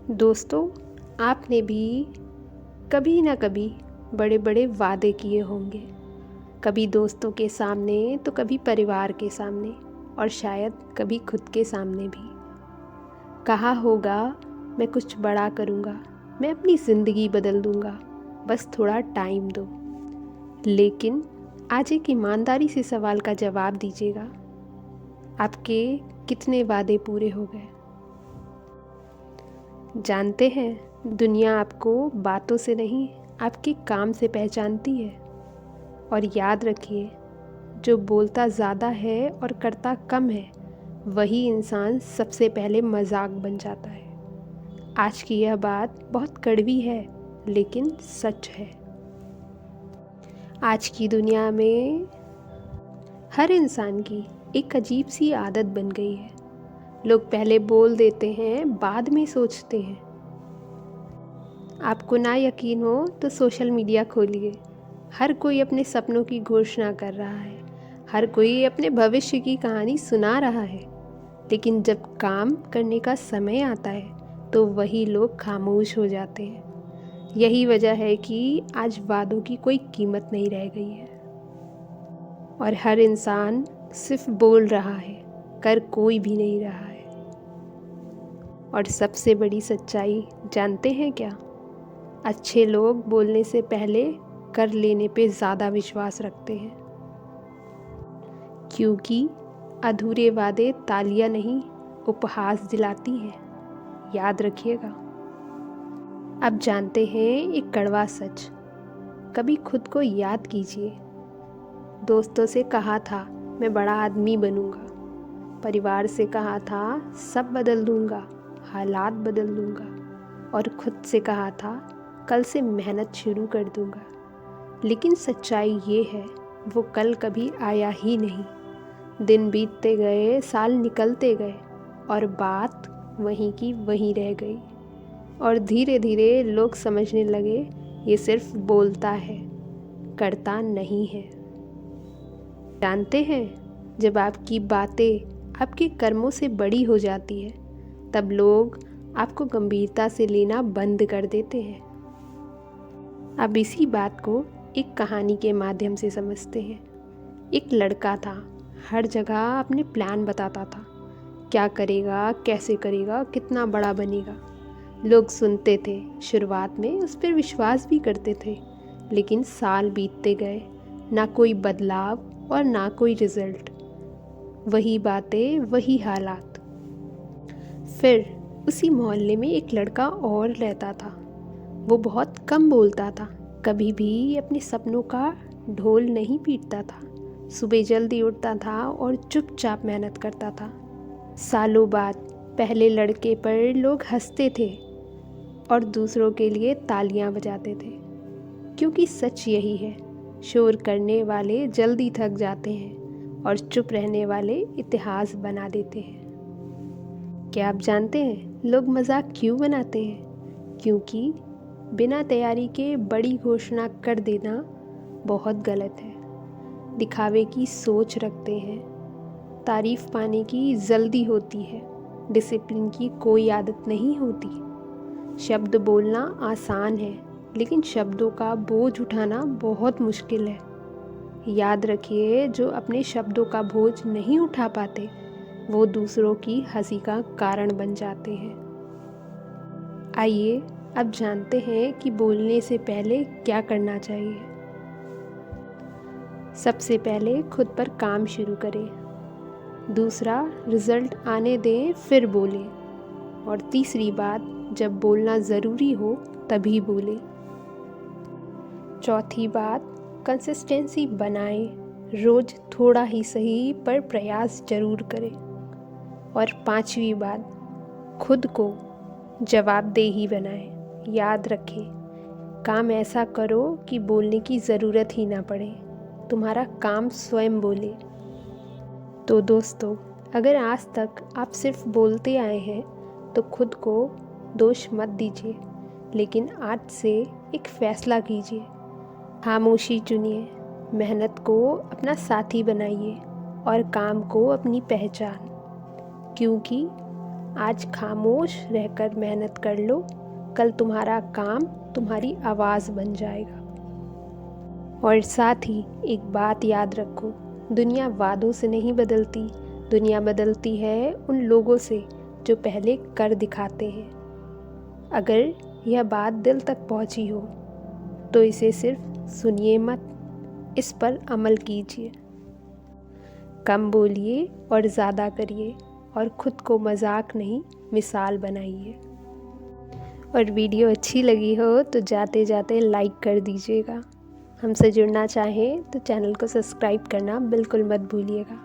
दोस्तों, आपने भी कभी ना कभी बड़े बड़े वादे किए होंगे। कभी दोस्तों के सामने तो कभी परिवार के सामने और शायद कभी खुद के सामने भी। कहा होगा मैं कुछ बड़ा करूँगा, मैं अपनी ज़िंदगी बदल दूँगा, बस थोड़ा टाइम दो। लेकिन आज एक ईमानदारी से सवाल का जवाब दीजिएगा, आपके कितने वादे पूरे हो गए? जानते हैं, दुनिया आपको बातों से नहीं, आपके काम से पहचानती है। और याद रखिए, जो बोलता ज़्यादा है और करता कम है, वही इंसान सबसे पहले मजाक बन जाता है। आज की यह बात बहुत कड़वी है, लेकिन सच है। आज की दुनिया में हर इंसान की एक अजीब सी आदत बन गई है। लोग पहले बोल देते हैं, बाद में सोचते हैं। आपको ना यकीन हो तो सोशल मीडिया खोलिए। हर कोई अपने सपनों की घोषणा कर रहा है, हर कोई अपने भविष्य की कहानी सुना रहा है। लेकिन जब काम करने का समय आता है तो वही लोग खामोश हो जाते हैं। यही वजह है कि आज वादों की कोई कीमत नहीं रह गई है और हर इंसान सिर्फ बोल रहा है, कर कोई भी नहीं रहा है। और सबसे बड़ी सच्चाई जानते हैं क्या? अच्छे लोग बोलने से पहले कर लेने पे ज़्यादा विश्वास रखते हैं, क्योंकि अधूरे वादे तालियां नहीं, उपहास दिलाती हैं। याद रखिएगा। अब जानते हैं एक कड़वा सच। कभी खुद को याद कीजिए। दोस्तों से कहा था मैं बड़ा आदमी बनूंगा, परिवार से कहा था सब बदल दूंगा, हालात बदल दूंगा, और खुद से कहा था कल से मेहनत शुरू कर दूंगा। लेकिन सच्चाई ये है, वो कल कभी आया ही नहीं। दिन बीतते गए, साल निकलते गए और बात वहीं की वहीं रह गई। और धीरे धीरे लोग समझने लगे ये सिर्फ बोलता है, करता नहीं है। जानते हैं, जब आपकी बातें आपके कर्मों से बड़ी हो जाती है, तब लोग आपको गंभीरता से लेना बंद कर देते हैं। अब इसी बात को एक कहानी के माध्यम से समझते हैं। एक लड़का था, हर जगह अपने प्लान बताता था, क्या करेगा, कैसे करेगा, कितना बड़ा बनेगा। लोग सुनते थे, शुरुआत में उस पर विश्वास भी करते थे। लेकिन साल बीतते गए, ना कोई बदलाव और ना कोई रिजल्ट। वही बातें, वही हालात। फिर उसी मोहल्ले में एक लड़का और रहता था। वो बहुत कम बोलता था, कभी भी अपने सपनों का ढोल नहीं पीटता था। सुबह जल्दी उठता था और चुपचाप मेहनत करता था। सालों बाद पहले लड़के पर लोग हंसते थे और दूसरों के लिए तालियां बजाते थे, क्योंकि सच यही है, शोर करने वाले जल्दी थक जाते हैं और चुप रहने वाले इतिहास बना देते हैं। क्या आप जानते हैं लोग मजाक क्यों बनाते हैं? क्योंकि बिना तैयारी के बड़ी घोषणा कर देना बहुत गलत है। दिखावे की सोच रखते हैं, तारीफ पाने की जल्दी होती है, डिसिप्लिन की कोई आदत नहीं होती। शब्द बोलना आसान है, लेकिन शब्दों का बोझ उठाना बहुत मुश्किल है। याद रखिए, जो अपने शब्दों का बोझ नहीं उठा पाते, वो दूसरों की हंसी का कारण बन जाते हैं। आइए अब जानते हैं कि बोलने से पहले क्या करना चाहिए। सबसे पहले खुद पर काम शुरू करें। दूसरा, रिजल्ट आने दें फिर बोलें। और तीसरी बात, जब बोलना ज़रूरी हो तभी बोलें। चौथी बात, कंसिस्टेंसी बनाएं। रोज़ थोड़ा ही सही पर प्रयास ज़रूर करें। और पांचवी बात, खुद को जवाबदेही बनाएं। याद रखें, काम ऐसा करो कि बोलने की ज़रूरत ही ना पड़े, तुम्हारा काम स्वयं बोले। तो दोस्तों, अगर आज तक आप सिर्फ बोलते आए हैं तो खुद को दोष मत दीजिए, लेकिन आज से एक फ़ैसला कीजिए। खामोशी चुनिए, मेहनत को अपना साथी बनाइए और काम को अपनी पहचान। क्योंकि आज खामोश रहकर मेहनत कर लो, कल तुम्हारा काम तुम्हारी आवाज़ बन जाएगा। और साथ ही एक बात याद रखो, दुनिया वादों से नहीं बदलती, दुनिया बदलती है उन लोगों से जो पहले कर दिखाते हैं। अगर यह बात दिल तक पहुंची हो तो इसे सिर्फ सुनिए मत, इस पर अमल कीजिए। कम बोलिए और ज़्यादा करिए, और ख़ुद को मजाक नहीं मिसाल बनाइए। और वीडियो अच्छी लगी हो तो जाते जाते लाइक कर दीजिएगा। हमसे जुड़ना चाहें तो चैनल को सब्सक्राइब करना बिल्कुल मत भूलिएगा।